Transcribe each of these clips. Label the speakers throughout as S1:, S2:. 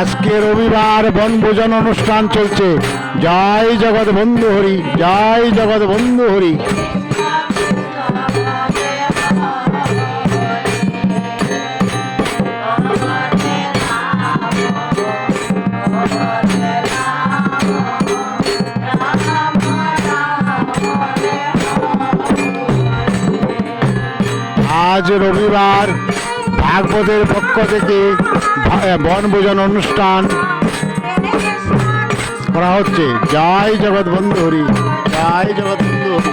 S1: আজকে রবিবার বনভোজন অনুষ্ঠান চলছে। জয় জগৎ বন্ধু হরি, জয় জগৎ বন্ধু হরি। আজ রবিবার ভাগবতের পক্ষ থেকে বনভোজন অনুষ্ঠান করা হচ্ছে। জয় জগৎ বন্ধু হরি, জয় জগৎ বন্ধু হরি।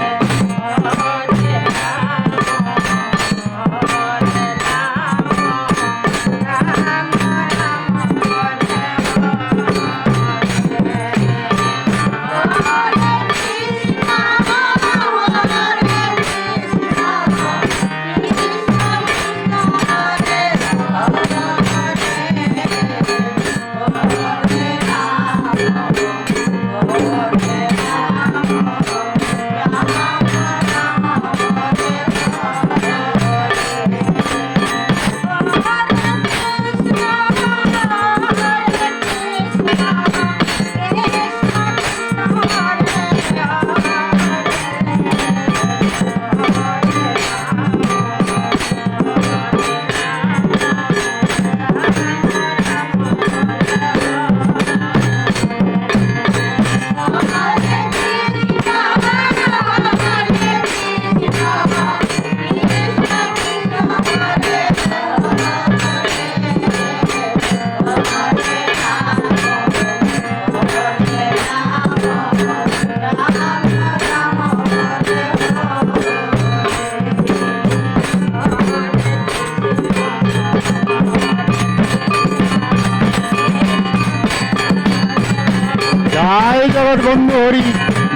S1: জয় জগৎ বন্ধু হরি,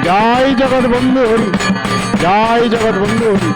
S1: জয় জগৎ বন্ধু হরি, জয় জগৎ বন্ধু হরি।